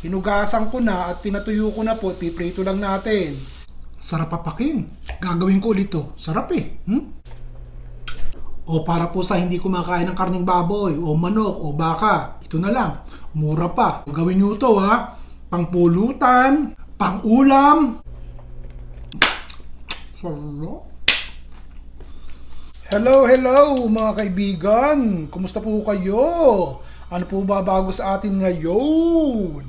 Hinugasan ko na at pinatuyo ko na po. Piprito lang natin. Sarap papakin. Gagawin ko ulit to. Sarap eh. O para po sa hindi kumakain ng karning baboy o manok o baka, ito na lang. Mura pa. Gawin nyo to ha. Pangpulutan, pangulam. Sarap. Hello mga kaibigan. Kumusta po kayo? Ano po ba bago sa atin ngayon?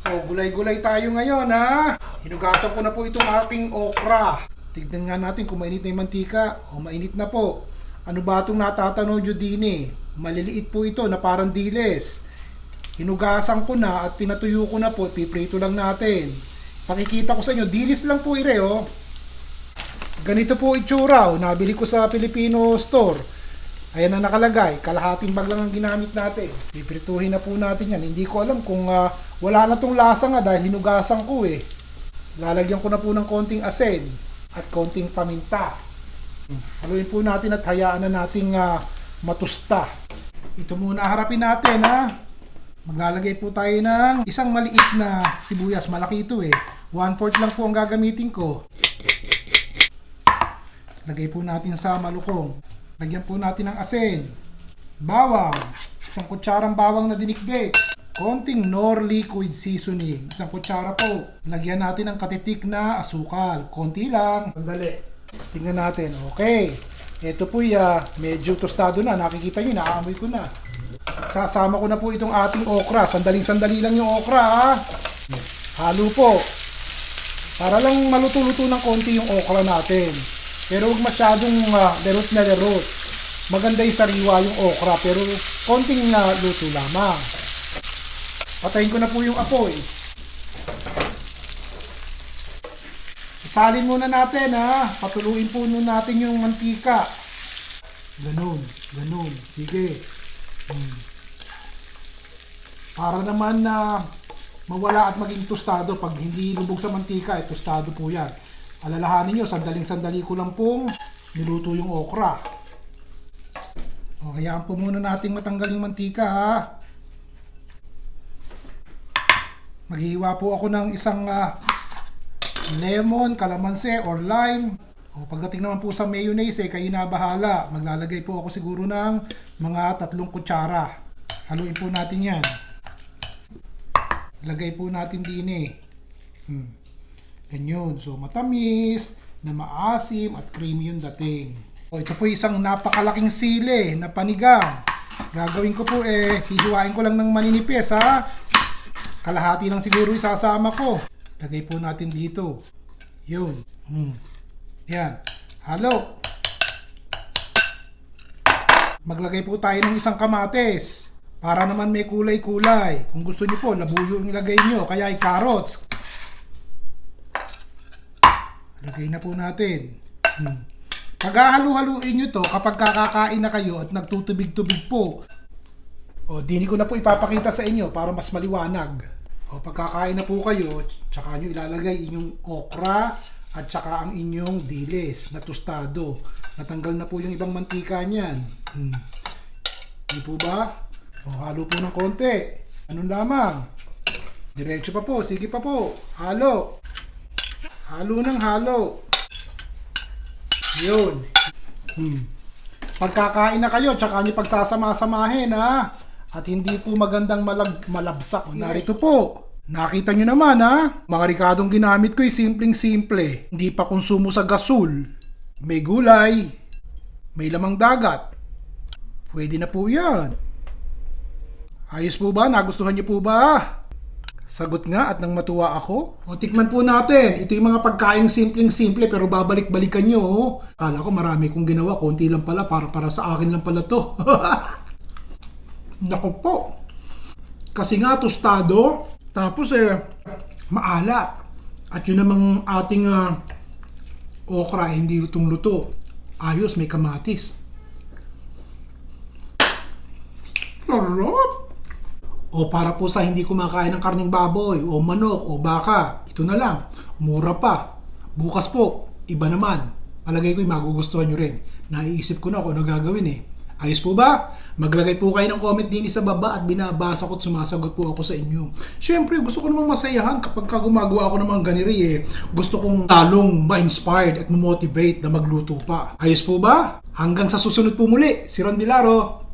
So, gulay-gulay tayo ngayon ha. Hinugasan ko na po itong aking okra. Tignan nga natin kung mainit na yung mantika o mainit na po. Ano ba itong natatanaw nyo din eh? Maliliit po ito na parang diles. Hinugasan ko na at pinatuyo ko na po. Piprito lang natin. Pakikita ko sa inyo, dilis lang po ire oh. Ganito po itsura. Nabili ko sa Filipino store. Ayan na nakalagay. Kalahating bag lang ang ginamit natin. Piprituhin na po natin yan. Hindi ko alam kung wala na tong lasa nga dahil hinugasan ko eh. Lalagyan ko na po ng konting asin at konting paminta. Haluin po natin at hayaan na nating matusta. Ito muna harapin natin ha. Maglalagay po tayo ng isang maliit na sibuyas. Malaki ito eh. 1/4 lang po ang gagamitin ko. Lagay po natin sa malukong. Lagyan po natin ng asin. Bawang. Isang kutsarang bawang na dinikdik. Konting Knorr liquid seasoning. Isang kutsara po. Lagyan natin ng katitik na asukal. Konti lang. Sandali. Tingnan natin. Okay. Ito po medyo tostado na. Nakikita nyo, naaamoy ko na. Sasama ko na po itong ating okra. Sandaling-sandali lang yung okra ha. Halo po. Para lang maluto-luto ng konti yung okra natin. Pero huwag masyadong lerot na lerot. Maganda yung sariwa yung okra pero konting luto lamang. Patayin ko na po yung apoy. Isalin muna natin ha. Patuluin po muna natin yung mantika. Ganun. Sige. Para naman na mawala at maging tostado. Pag hindi lubog sa mantika, tostado po yan. Alalahanin nyo, sandaling-sandali ko lang pong niluto yung okra. O, hayaan po muna nating matanggal yung mantika ha. Maghihiwa po ako ng isang lemon, kalamansi, or lime. O, pagdating naman po sa mayonnaise, kayo na bahala. Maglalagay po ako siguro ng mga 3 kutsara. Haluin po natin yan. Lagay po natin din eh. Ganyan. So, matamis, na maasim, at creamy yung dating. O, ito po isang napakalaking sili na panigang. Gagawin ko po hihiwain ko lang ng maninipis ha. Kalahati lang siguro isasama ko. Lagay po natin dito. Yun. Yan. Halo. Maglagay po tayo ng isang kamatis. Para naman may kulay-kulay. Kung gusto niyo po, labuyo yung ilagay nyo. Kaya ay carrots. Lagay na po natin. Paghahalu-haluin nyo to kapag kakakain na kayo at nagtutubig-tubig po. O, dini ko na po ipapakita sa inyo para mas maliwanag. O, pagkakain na po kayo, tsaka nyo ilalagay inyong okra at tsaka ang inyong dilis na tostado. Natanggal na po yung ibang mantika niyan. Hindi po ba? O, halo po ng konti. Anong lamang? Diretso pa po. Sige pa po. Halo. Halo ng halo. Yun. Pagkakain na kayo, tsaka nyo pagsasama-samahin ha. At hindi po magandang malabsak. Narito po. Nakita nyo naman ha. Mga rikadong ginamit ko ay simpleng-simple. Hindi pa konsumo sa gasol. May gulay. May lamang dagat. Pwede na po yan. Ayos po ba? Nagustuhan nyo po ba? Sagot nga at nang matuwa ako. O, tikman po natin. Ito yung mga pagkain simpleng-simple pero babalik-balikan nyo. Oh. Kala ko marami kong ginawa. Konti lang pala. Para sa akin lang pala to. Naku po. Kasi nga tostado. Tapos maalat. At yun namang ating okra hindi lutong-luto. Ayos, may kamatis. Sarap! O para po sa hindi kumakain ng karning baboy o manok o baka, ito na lang, mura pa. Bukas po, iba naman. Palagay ko magugustuhan nyo rin. Naiisip ko na kung ano gagawin eh. Ayos po ba? Maglagay po kayo ng comment din sa baba at binabasa ko at sumasagot po ako sa inyo. Siyempre, gusto ko namang masayahan kapag gumagawa ako ng mga ganiri Gusto kong talong ma-inspired at ma-motivate na magluto pa. Ayos po ba? Hanggang sa susunod po muli, si Ron Vilaro.